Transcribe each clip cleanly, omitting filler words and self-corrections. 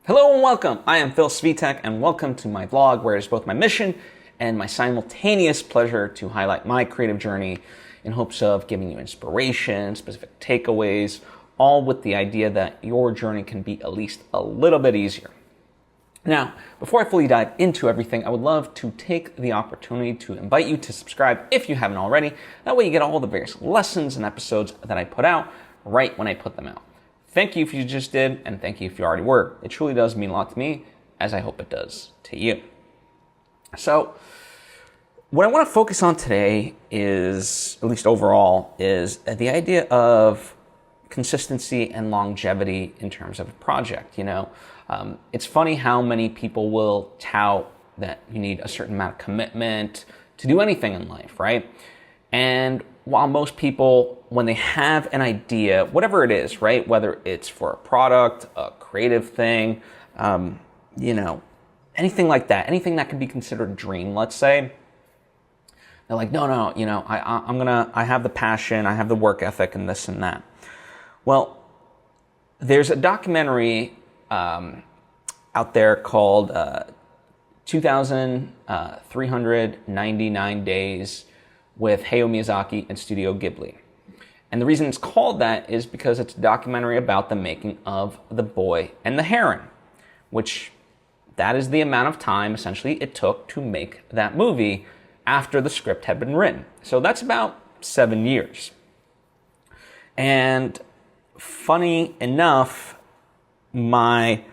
Hello and welcome. I am Svitek and welcome to my vlog where it is both my mission and my simultaneous pleasure to highlight my creative journey in hopes of giving you inspiration, specific takeaways, all with the idea that your journey can be at least a little bit easier. Now, before I fully dive into everything, I would love to take the opportunity to invite you to subscribe if you haven't already. That way you get all the various lessons and episodes that I put out right when I put them out. Thank you if you just did, and thank you if you already were. It truly does mean a lot to me, as I hope it does to you. So, what I want to focus on today is, at least overall, is the idea of consistency and longevity in terms of a project. It's funny how many people will tout that you need a certain amount of commitment to do anything in life, right? And while most people, when they have an idea, whatever it is, right, whether it's for a product, a creative thing, anything like that, anything that could be considered a dream, let's say, they're like, no, I have the passion, I have the work ethic, and this and that. Well, there's a documentary out there called 2,399 Days with Hayao Miyazaki and Studio Ghibli. And the reason it's called that is because it's a documentary about the making of The Boy and the Heron, which that is the amount of time, essentially, it took to make that movie after the script had been written. So that's about 7 years. And funny enough, my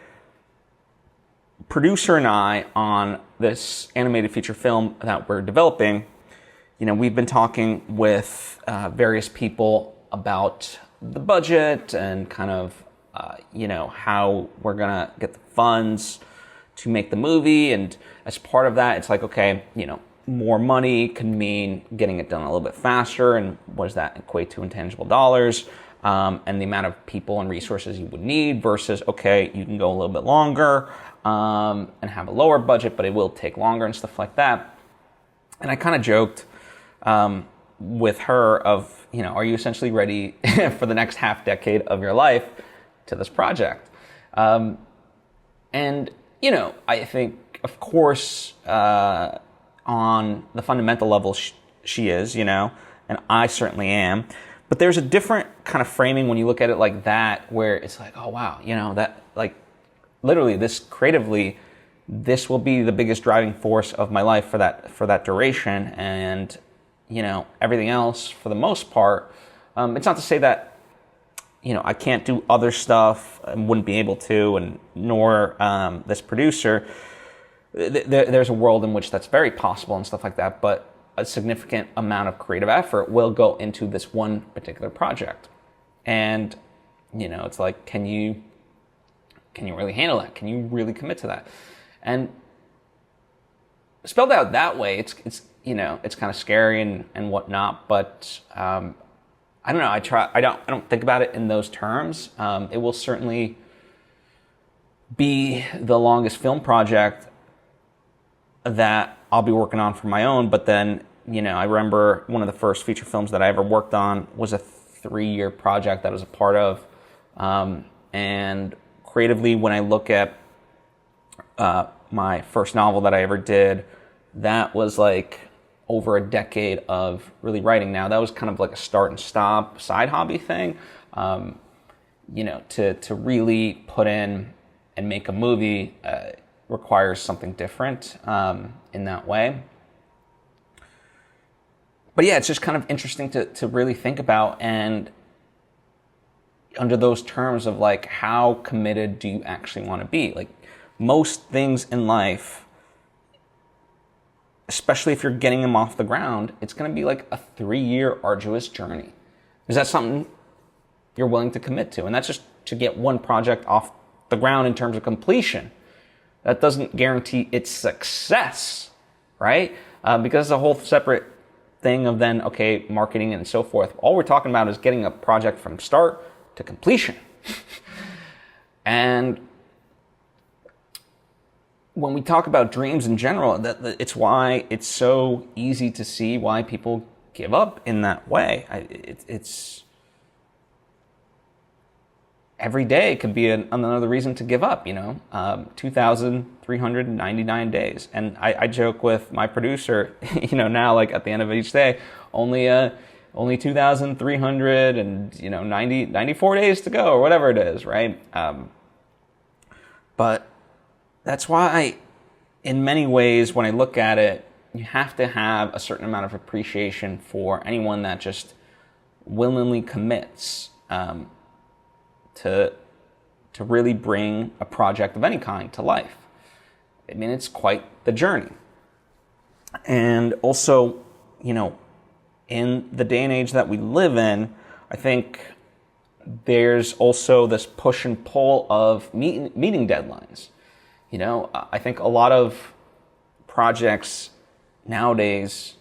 producer and I on this animated feature film that we're developing, we've been talking with various people about the budget and kind of, how we're going to get the funds to make the movie. And as part of that, it's like, okay, more money can mean getting it done a little bit faster. And what does that equate to in tangible dollars? And the amount of people and resources you would need versus, okay, you can go a little bit longer and have a lower budget, but it will take longer and stuff like that. And I kind of joked with her of, are you essentially ready for the next half decade of your life to this project? And, I think, of course, on the fundamental level, she is, and I certainly am. But there's a different kind of framing when you look at it like that, where it's like, oh, wow, that, like, literally this creatively, this will be the biggest driving force of my life for that duration. And, everything else, for the most part, it's not to say that, I can't do other stuff and wouldn't be able to, and nor this producer. There's a world in which that's very possible and stuff like that, but a significant amount of creative effort will go into this one particular project. And, it's like, can you really handle that? Can you really commit to that? And spelled out that way, it's kind of scary and whatnot, but I don't know. I don't think about it in those terms. It will certainly be the longest film project that I'll be working on for my own. But then, I remember one of the first feature films that I ever worked on was a 3-year project that I was a part of. And creatively, when I look at my first novel that I ever did, that was like over a decade of really writing. Now, that was kind of like a start and stop side hobby thing. To really put in and make a movie requires something different in that way. But yeah, it's just kind of interesting to really think about, and under those terms of like, how committed do you actually want to be? Like, most things in life, especially if you're getting them off the ground, it's going to be like a 3-year arduous journey. Is that something you're willing to commit to? And that's just to get one project off the ground in terms of completion. That doesn't guarantee its success, right? Because it's a whole separate thing of then, okay, marketing and so forth. All we're talking about is getting a project from start to completion. And when we talk about dreams in general, it's why it's so easy to see why people give up in that way. It's every day could be another reason to give up, 2,399 days. And I joke with my producer, now like at the end of each day, only 2,300 and 94 days to go, or whatever it is, right? But that's why in many ways, when I look at it, you have to have a certain amount of appreciation for anyone that just willingly commits to really bring a project of any kind to life. I mean, it's quite the journey. And also, in the day and age that we live in, I think there's also this push and pull of meeting deadlines. I think a lot of projects nowadays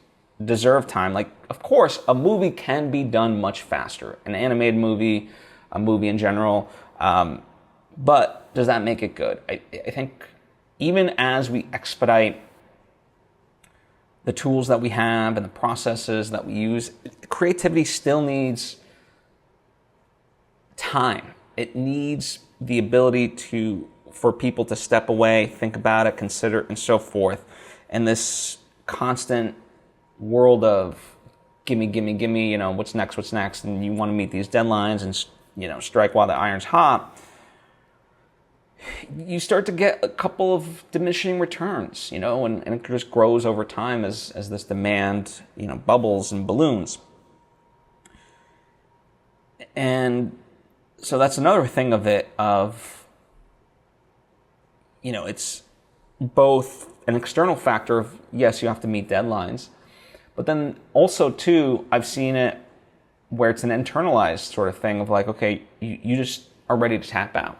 deserve time. Like, of course, a movie can be done much faster. An animated movie, a movie in general. But does that make it good? I think even as we expedite the tools that we have and the processes that we use, creativity still needs time. It needs the ability for people to step away, think about it, consider it, and so forth. And this constant world of gimme, what's next, and you want to meet these deadlines and strike while the iron's hot, you start to get a couple of diminishing returns, and it just grows over time as this demand, bubbles and balloons. And so that's another thing it's both an external factor of, yes, you have to meet deadlines, but then also too, I've seen it where it's an internalized sort of thing of like, okay, you just are ready to tap out,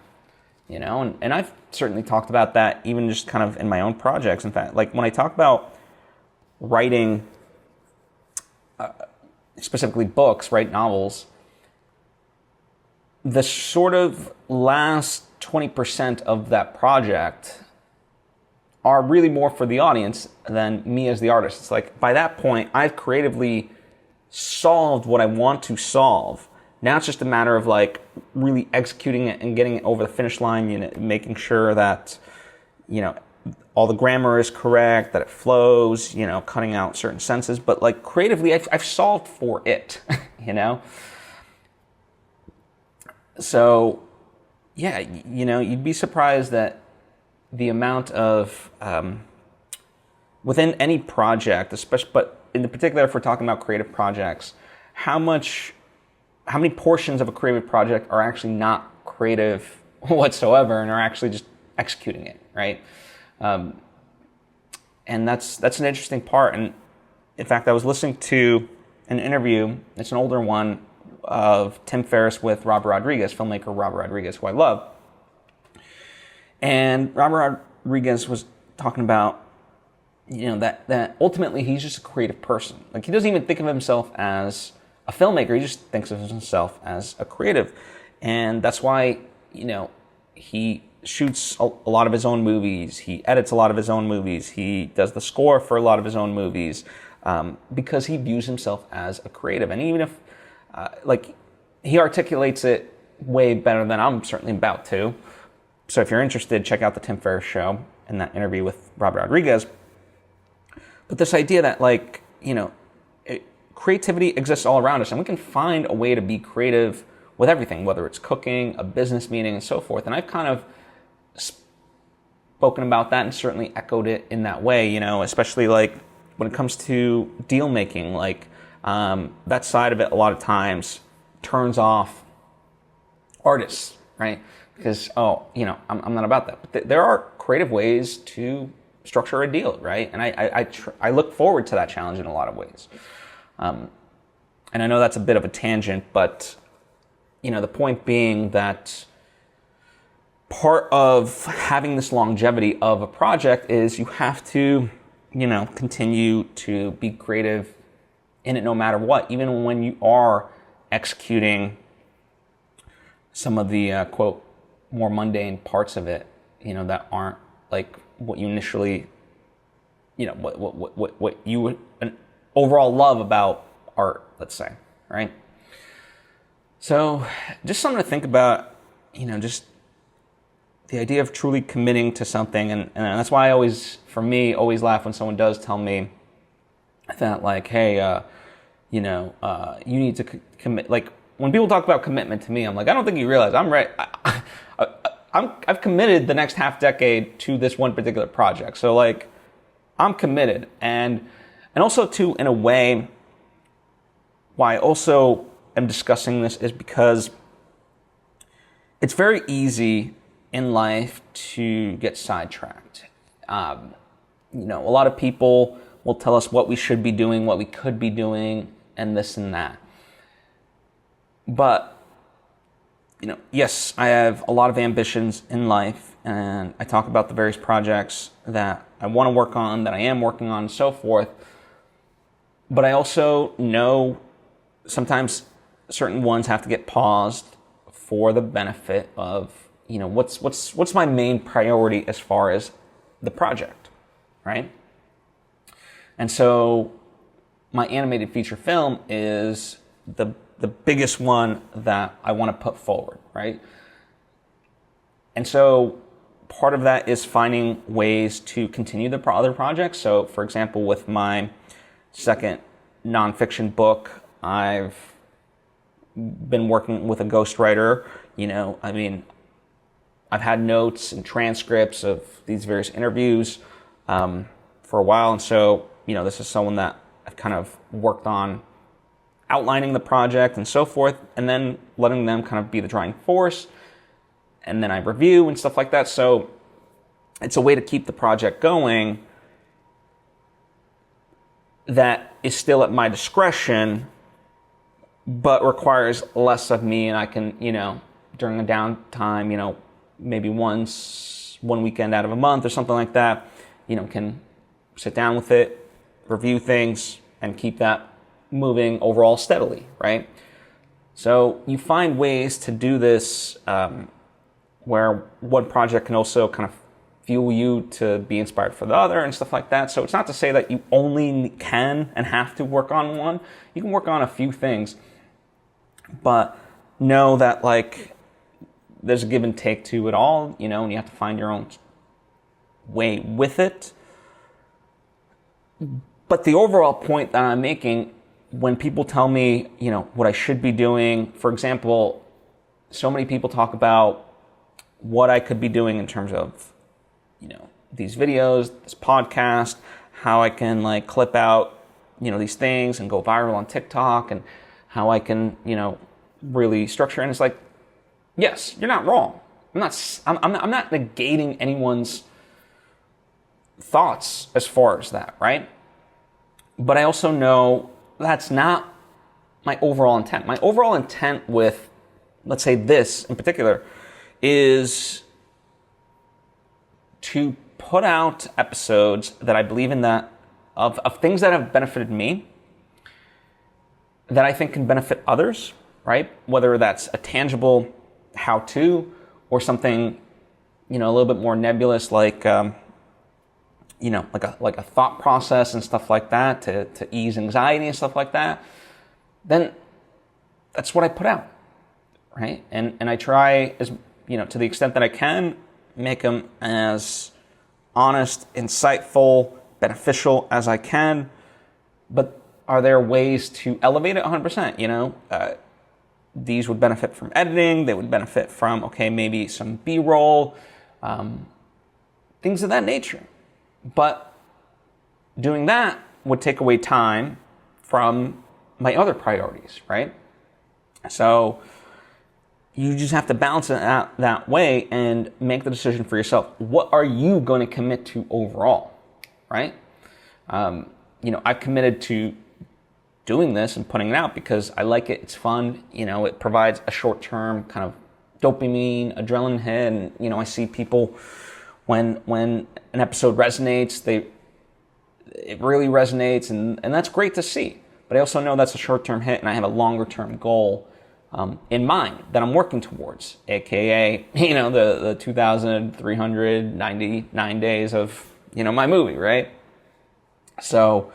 and I've certainly talked about that even just kind of in my own projects. In fact, like when I talk about writing, specifically books, write novels, the sort of last 20% of that project are really more for the audience than me as the artist. It's like, by that point, I've creatively solved what I want to solve. Now it's just a matter of like really executing it and getting it over the finish line, making sure that, all the grammar is correct, that it flows, cutting out certain senses. But like creatively, I've solved for it, So, yeah, you'd be surprised that the amount of, within any project, especially, but in particular, if we're talking about creative projects, how many portions of a creative project are actually not creative whatsoever and are actually just executing it, right? And that's an interesting part. And in fact, I was listening to an interview, it's an older one, of Tim Ferriss with Robert Rodriguez, filmmaker Robert Rodriguez, who I love. And Robert Rodriguez was talking about, that ultimately he's just a creative person. Like, he doesn't even think of himself as a filmmaker. He just thinks of himself as a creative. And that's why, he shoots a lot of his own movies. He edits a lot of his own movies. He does the score for a lot of his own movies, because he views himself as a creative. And even if, he articulates it way better than I'm certainly about to. So if you're interested, check out the Tim Ferriss show and that interview with Robert Rodriguez. But this idea that, creativity exists all around us, and we can find a way to be creative with everything, whether it's cooking, a business meeting, and so forth. And I've kind of spoken about that and certainly echoed it in that way, especially like when it comes to deal making, that side of it a lot of times turns off artists, right? Because, I'm not about that. But there are creative ways to structure a deal, right? And I look forward to that challenge in a lot of ways. And I know that's a bit of a tangent, but, the point being that part of having this longevity of a project is you have to, continue to be creative in it no matter what, even when you are executing some of the, quote, more mundane parts of it, that aren't like what you initially, what you would an overall love about art, let's say, right? So just something to think about just the idea of truly committing to something. And that's why I always laugh when someone does tell me that, like, hey, you need to commit. Like, when people talk about commitment to me, I'm like, I don't think you realize I'm right. I've committed the next half decade to this one particular project. So, like, I'm committed. And also, too, in a way, why I also am discussing this is because it's very easy in life to get sidetracked. A lot of people will tell us what we should be doing, what we could be doing, and this and that. But, yes, I have a lot of ambitions in life, and I talk about the various projects that I want to work on, that I am working on, and so forth. But I also know sometimes certain ones have to get paused for the benefit of, what's my main priority as far as the project, right? And so my animated feature film is the biggest one that I want to put forward, right? And so part of that is finding ways to continue the other projects. So, for example, with my second nonfiction book, I've been working with a ghostwriter. I've had notes and transcripts of these various interviews for a while. And so, this is someone that I've kind of worked on outlining the project and so forth, and then letting them kind of be the driving force. And then I review and stuff like that. So it's a way to keep the project going that is still at my discretion, but requires less of me. And I can, during a downtime, maybe one weekend out of a month or something like that, can sit down with it, review things, and keep that moving overall steadily, right? So you find ways to do this where one project can also kind of fuel you to be inspired for the other and stuff like that. So it's not to say that you only can and have to work on one. You can work on a few things, but know that, like, there's a give and take to it all, and you have to find your own way with it. But the overall point that I'm making, when people tell me, what I should be doing, for example, so many people talk about what I could be doing in terms of, these videos, this podcast, how I can, like, clip out, these things and go viral on TikTok, and how I can, really structure. And it's like, yes, you're not wrong. I'm not negating anyone's thoughts as far as that, right? But I also know that's not my overall intent. My overall intent with, let's say, this in particular, is to put out episodes that I believe in, that of things that have benefited me, that I think can benefit others, right? Whether that's a tangible how-to or something, a little bit more nebulous, like, like a thought process and stuff like that to ease anxiety and stuff like that, then that's what I put out, right? And I try, as to the extent that I can, make them as honest, insightful, beneficial as I can. But are there ways to elevate it 100%? These would benefit from editing. They would benefit from, maybe some B-roll, things of that nature. But doing that would take away time from my other priorities, right? So you just have to balance it out that way and make the decision for yourself. What are you going to commit to overall, right? I've committed to doing this and putting it out because I like it. It's fun. It provides a short-term kind of dopamine, adrenaline hit. And, I see people, when an episode resonates, it really resonates, and that's great to see. But I also know that's a short-term hit, and I have a longer-term goal in mind that I'm working towards, aka, the 2,399 days of, my movie, right? So,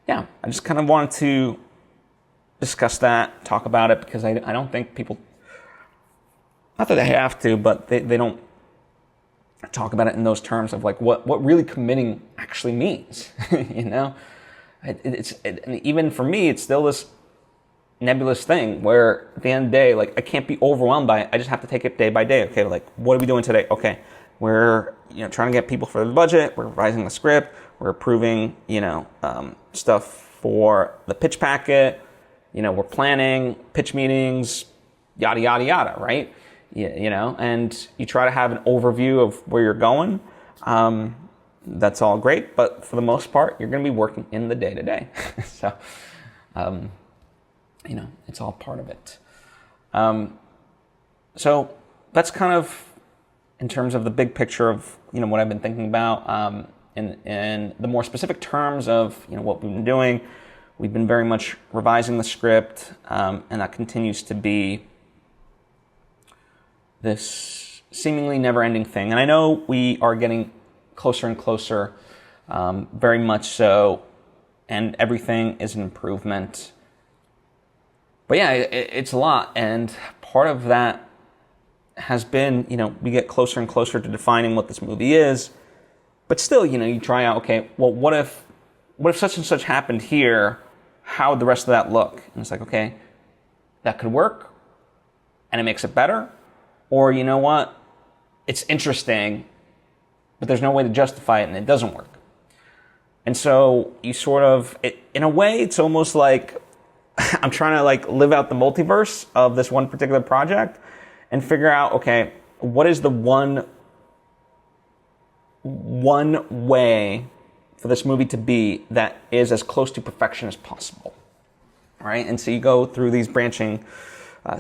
yeah, I just kind of wanted to discuss that, talk about it, because I don't think people not that they have to, but they don't talk about it in those terms of like what really committing actually means. You know, and even for me, it's still this nebulous thing where at the end of the day, like I can't be overwhelmed by it. I just have to take it day by day. Okay, like what are we doing today? Okay, we're trying to get people for the budget. We're revising the script. We're approving stuff for the pitch packet. We're planning pitch meetings, yada yada yada, right? And you try to have an overview of where you're going. That's all great, but for the most part, you're going to be working in the day to day. So, it's all part of it. So that's kind of in terms of the big picture of what I've been thinking about. In the more specific terms of what we've been doing, we've been very much revising the script, and that continues to be this seemingly never-ending thing. And I know we are getting closer and closer, very much so, and everything is an improvement. But yeah, it's a lot, and part of that has been, we get closer and closer to defining what this movie is, but still, you try out, okay, well, what if such and such happened here? How would the rest of that look? And it's like, okay, that could work, and it makes it better. Or you know what? It's interesting, but there's no way to justify it and it doesn't work. And so you sort of, in a way, it's almost like I'm trying to like live out the multiverse of this one particular project and figure out, okay, what is the one way for this movie to be that is as close to perfection as possible, right? And so you go through these branching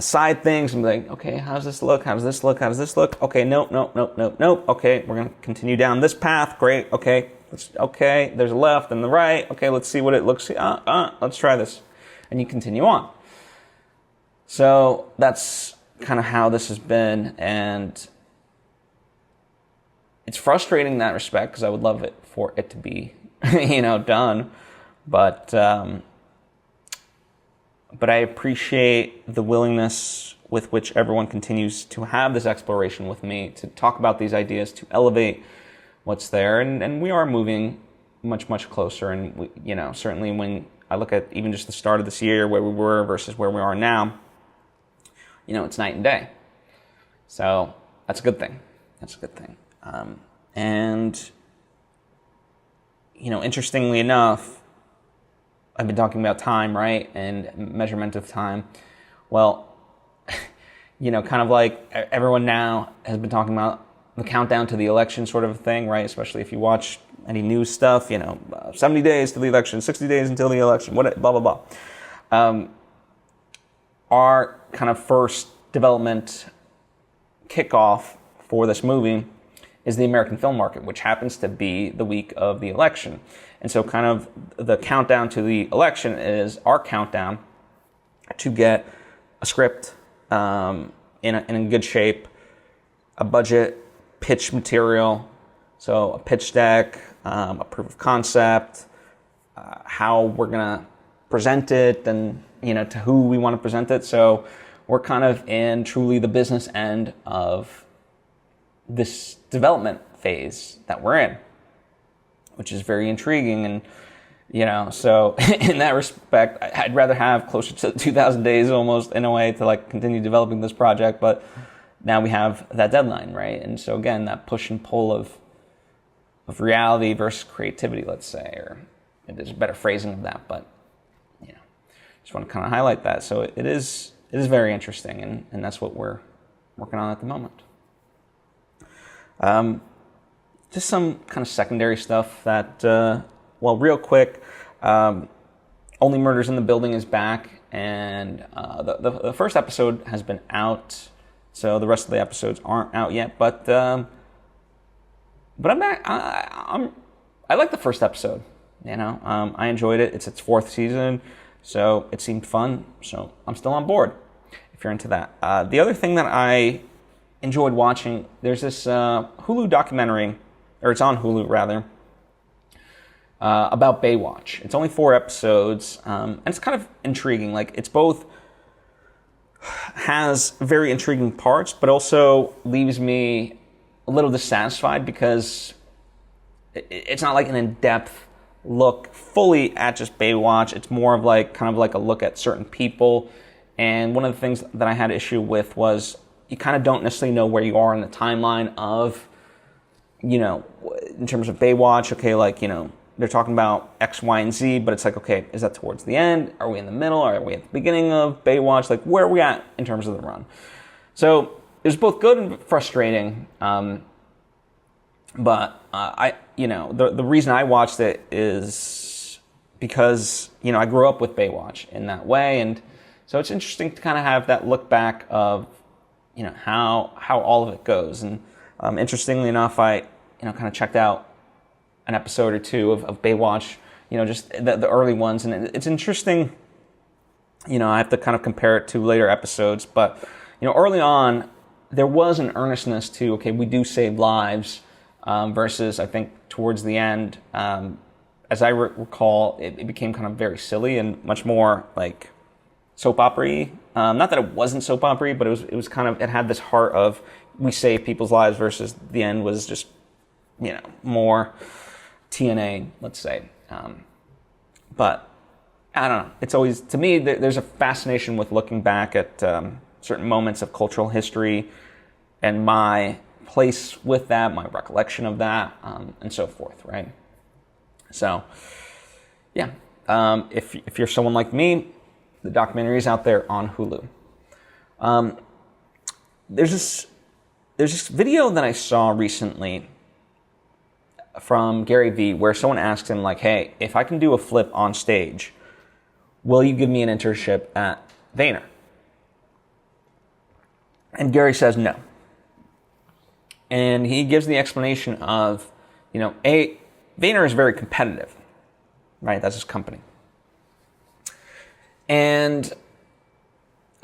side things and be like, okay, how does this look? How does this look? How does this look? Okay, nope. Okay, we're going to continue down this path. Great. Okay, there's a left and the right. Okay, let's see what it looks like. Let's try this. And you continue on. So that's kind of how this has been. And it's frustrating in that respect because I would love it for it to be, done. But I appreciate the willingness with which everyone continues to have this exploration with me, to talk about these ideas, to elevate what's there. And we are moving much, much closer. And, certainly when I look at even just the start of this year, where we were versus where we are now, it's night and day. So that's a good thing. Interestingly enough, I've been talking about time, right? And measurement of time. Well, kind of like everyone now has been talking about the countdown to the election sort of thing, right? Especially if you watch any news stuff, 70 days to the election, 60 days until the election, blah, blah, blah. Our kind of first development kickoff for this movie is the American film market, which happens to be the week of the election. And so kind of the countdown to the election is our countdown to get a script in a good shape, a budget, pitch material, so a pitch deck, a proof of concept, how we're going to present it, and to who we want to present it. So we're kind of in truly the business end of this development phase that we're in, which is very intriguing. And, so in that respect, I'd rather have closer to 2,000 days almost in a way to like continue developing this project. But now we have that deadline, right? And so again, that push and pull of reality versus creativity, let's say, or there's a better phrasing of that, but, just want to kind of highlight that. So it is very interesting, and that's what we're working on at the moment. Just some kind of secondary stuff that, real quick, Only Murders in the Building is back, and the first episode has been out, so the rest of the episodes aren't out yet, but I'm back. I like the first episode, I enjoyed it. It's its fourth season, so it seemed fun, so I'm still on board if you're into that. The other thing that I enjoyed watching, there's this Hulu documentary, or it's on Hulu rather, about Baywatch. It's only 4 episodes, and it's kind of intriguing. Like, it's both has very intriguing parts, but also leaves me a little dissatisfied because it's not like an in-depth look fully at just Baywatch. It's more of like kind of like a look at certain people. And one of the things that I had issue with was you kind of don't necessarily know where you are in the timeline of, you know, in terms of Baywatch. Okay, like, you know, they're talking about X, Y, and Z, but it's like, okay, is that towards the end? Are we in the middle? Are we at the beginning of Baywatch? Like, where are we at in terms of the run? So it was both good and frustrating. But the reason I watched it is because, you know, I grew up with Baywatch in that way. And so it's interesting to kind of have that look back of, you know, how all of it goes. And interestingly enough, I, you know, kind of checked out an episode or two of Baywatch, you know, just the early ones. And it's interesting, you know, I have to kind of compare it to later episodes. But, you know, early on, there was an earnestness to, okay, we do save lives, versus I think towards the end, as I recall, it became kind of very silly and much more like soap opera-y. Not that it wasn't soap opera-y, but it was kind of, it had this heart of we save people's lives versus the end was just, you know, more TNA, let's say. But I don't know. It's always, to me, there's a fascination with looking back at certain moments of cultural history and my place with that, my recollection of that, and so forth, right? So, yeah. If you're someone like me, the documentary is out there on Hulu. There's this video that I saw recently from Gary Vee where someone asks him, like, hey, if I can do a flip on stage, will you give me an internship at Vayner? And Gary says no. And he gives the explanation of, you know, Vayner is very competitive, right? That's his company. And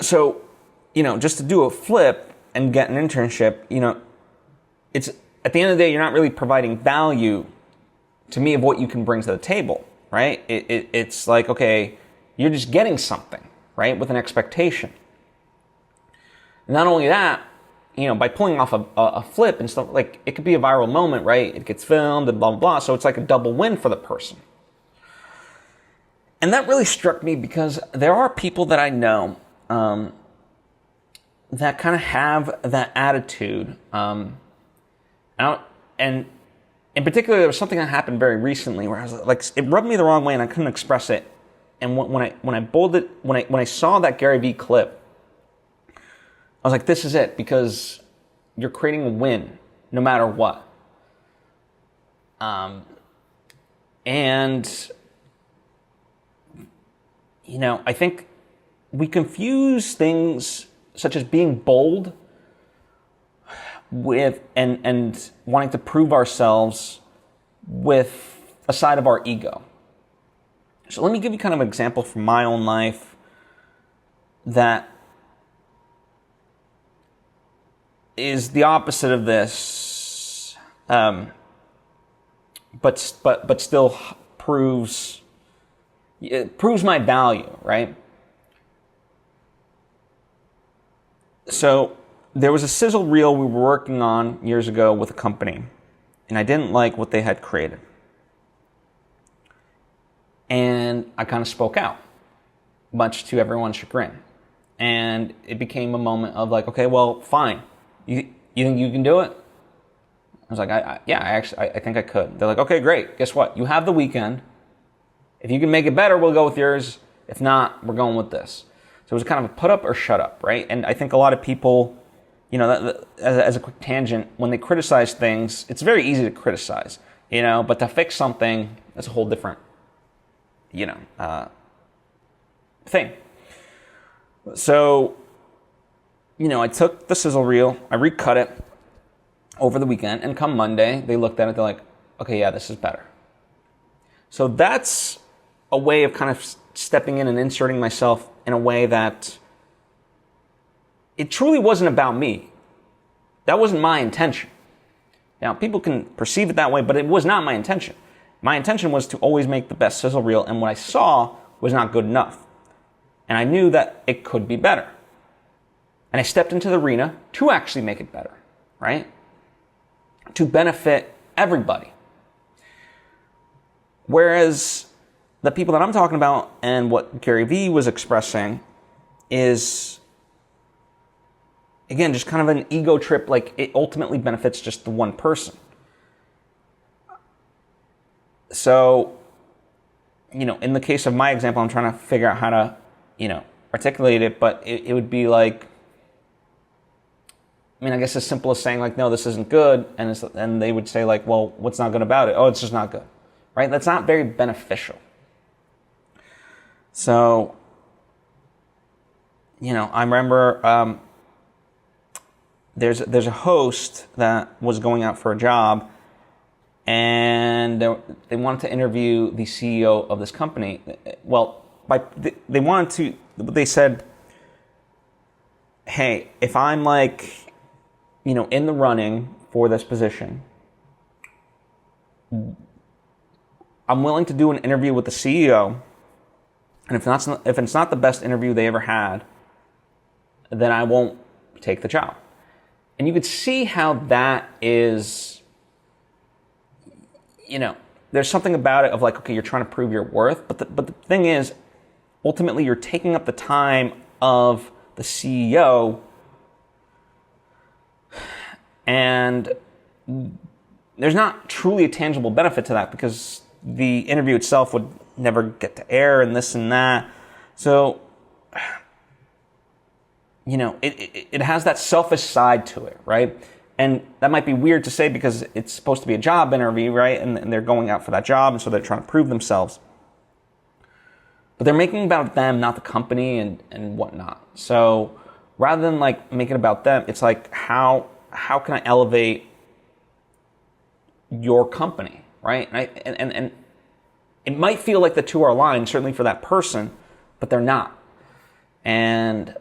so, you know, just to do a flip and get an internship, you know, it's, at the end of the day, you're not really providing value to me of what you can bring to the table, right? It's like, okay, you're just getting something, right, with an expectation. Not only that, you know, by pulling off a flip and stuff, like, it could be a viral moment, right? It gets filmed and blah, blah, blah. So it's like a double win for the person. And that really struck me because there are people that I know that kind of have that attitude. And in particular, there was something that happened very recently where I was like, it rubbed me the wrong way and I couldn't express it. And when I saw that Gary Vee clip, I was like, this is it, because you're creating a win no matter what. And, you know, I think we confuse things such as being bold with and wanting to prove ourselves with a side of our ego. So let me give you kind of an example from my own life that is the opposite of this, but still proves my value, right? So there was a sizzle reel we were working on years ago with a company, and I didn't like what they had created. And I kind of spoke out, much to everyone's chagrin. And it became a moment of like, okay, well, fine. You think you can do it? I was like, I think I could. They're like, okay, great. Guess what? You have the weekend. If you can make it better, we'll go with yours. If not, we're going with this. So it was kind of a put up or shut up, right? And I think a lot of people, you know, as a quick tangent, when they criticize things, it's very easy to criticize, you know, but to fix something, that's a whole different, you know, thing. So, you know, I took the sizzle reel, I recut it over the weekend, and come Monday, they looked at it, they're like, okay, yeah, this is better. So that's a way of kind of stepping in and inserting myself in a way that it truly wasn't about me. That wasn't my intention. Now, people can perceive it that way, but it was not my intention. My intention was to always make the best sizzle reel, and what I saw was not good enough. And I knew that it could be better. And I stepped into the arena to actually make it better, right? To benefit everybody. Whereas the people that I'm talking about and what Gary Vee was expressing is, again, just kind of an ego trip. Like, it ultimately benefits just the one person. So, in the case of my example, I'm trying to figure out how to, articulate it, but it would be like, I guess as simple as saying like, no, this isn't good. And they would say like, well, what's not good about it? Oh, it's just not good, right? That's not very beneficial. So, I remember there's a host that was going out for a job, and they wanted to interview the CEO of this company. Well, they said, hey, if I'm like, in the running for this position, I'm willing to do an interview with the CEO, and if it's not the best interview they ever had, then I won't take the job. And you could see how that is, there's something about it of like, okay, you're trying to prove your worth, but the thing is, ultimately you're taking up the time of the CEO, and there's not truly a tangible benefit to that because the interview itself would never get to air and this and that. So, it has that selfish side to it, right? And that might be weird to say because it's supposed to be a job interview, right? And they're going out for that job, and so they're trying to prove themselves. But they're making it about them, not the company and whatnot. So rather than like make it about them, it's like how can I elevate your company, right? And it might feel like the two are aligned, certainly for that person, but they're not. And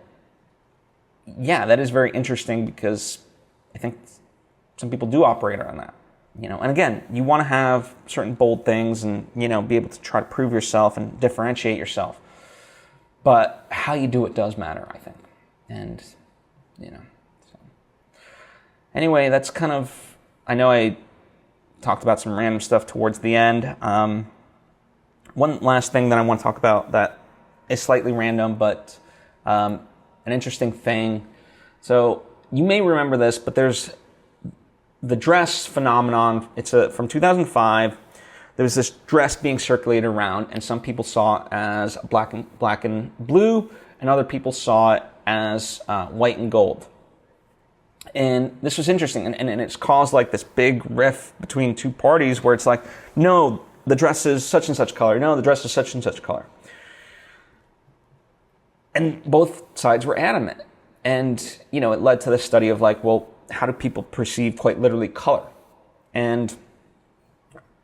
yeah, that is very interesting because I think some people do operate on that, And again, you want to have certain bold things and, be able to try to prove yourself and differentiate yourself. But how you do it does matter, I think. And, so. Anyway, that's kind of, I know I talked about some random stuff towards the end. One last thing that I want to talk about that is slightly random, but an interesting thing. So you may remember this, but there's the dress phenomenon. It's from 2005. There was this dress being circulated around, and some people saw it as black and blue, and other people saw it as white and gold. And this was interesting, and it's caused like this big rift between two parties where it's like, no, the dress is such and such color. No, the dress is such and such color. And both sides were adamant. And, it led to this study of like, well, how do people perceive quite literally color? And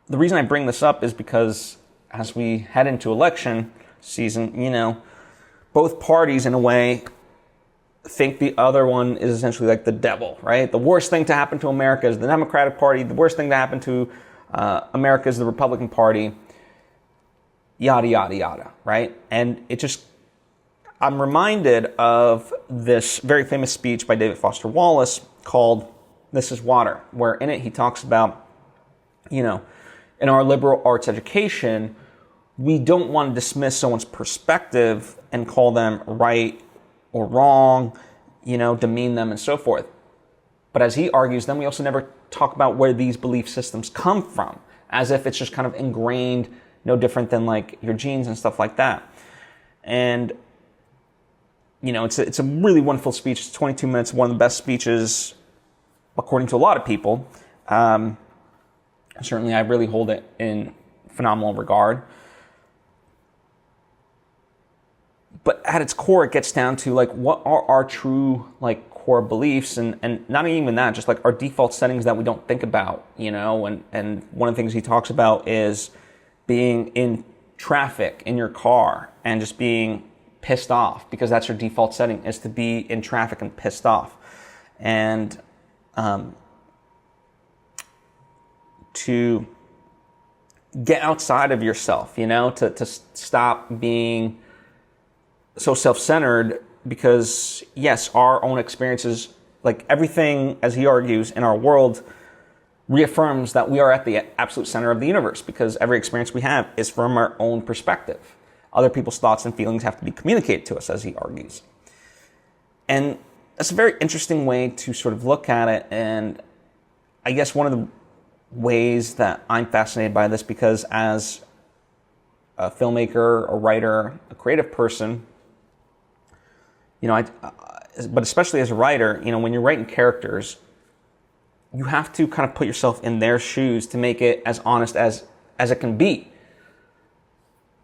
the reason I bring this up is because as we head into election season, both parties in a way think the other one is essentially like the devil, right? The worst thing to happen to America is the Democratic Party. The worst thing to happen to America is the Republican Party. Yada, yada, yada, right? And I'm reminded of this very famous speech by David Foster Wallace called This is Water, where in it he talks about, in our liberal arts education, we don't want to dismiss someone's perspective and call them right or wrong, demean them and so forth. But as he argues, then we also never talk about where these belief systems come from, as if it's just kind of ingrained, no different than like your genes and stuff like that. And it's a really wonderful speech. It's 22 minutes, one of the best speeches, according to a lot of people. Certainly, I really hold it in phenomenal regard. But at its core, it gets down to like, what are our true like core beliefs, and not even that, just like our default settings that we don't think about, And one of the things he talks about is being in traffic in your car and just being pissed off, because that's your default setting, is to be in traffic and pissed off. And to get outside of yourself, to stop being so self-centered because yes, our own experiences, like everything, as he argues, in our world reaffirms that we are at the absolute center of the universe, because every experience we have is from our own perspective. Other people's thoughts and feelings have to be communicated to us, as he argues. And that's a very interesting way to sort of look at it. And I guess one of the ways that I'm fascinated by this, because as a filmmaker, a writer, a creative person, but especially as a writer, when you're writing characters, you have to kind of put yourself in their shoes to make it as honest as it can be.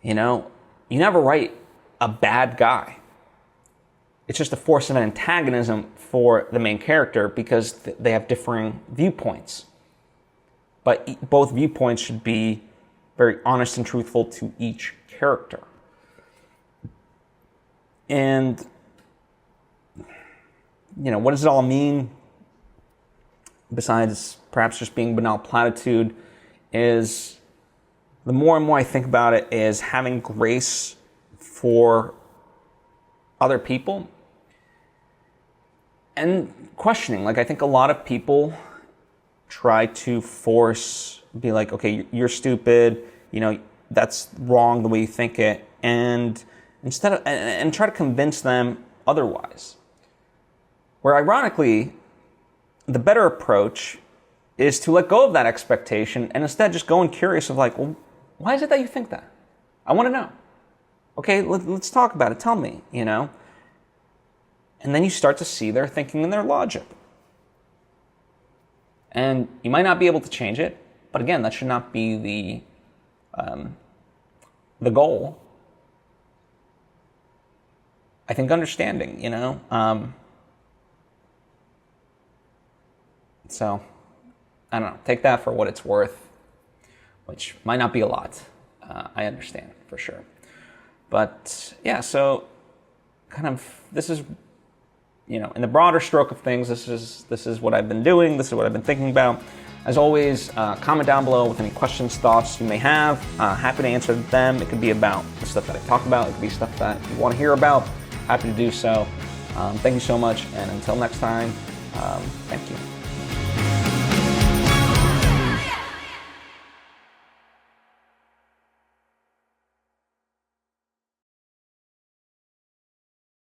You never write a bad guy. It's just a force of an antagonism for the main character because they have differing viewpoints. But both viewpoints should be very honest and truthful to each character. And, what does it all mean? Besides perhaps just being banal platitude, is the more and more I think about it, is having grace for other people and questioning. I think a lot of people try to be like, okay, you're stupid, that's wrong the way you think it, and and try to convince them otherwise. Where ironically, the better approach is to let go of that expectation and instead just go and curious of well, why is it that you think that? I want to know. Okay, let's talk about it. Tell me, And then you start to see their thinking and their logic. And you might not be able to change it, but again, that should not be the goal. I think understanding, So, I don't know. Take that for what it's worth, which might not be a lot. I understand, for sure. But, yeah, so kind of this is, in the broader stroke of things, this is what I've been doing. This is what I've been thinking about. As always, comment down below with any questions, thoughts you may have. Happy to answer them. It could be about the stuff that I talked about. It could be stuff that you want to hear about. Happy to do so. Thank you so much. And until next time, thank you.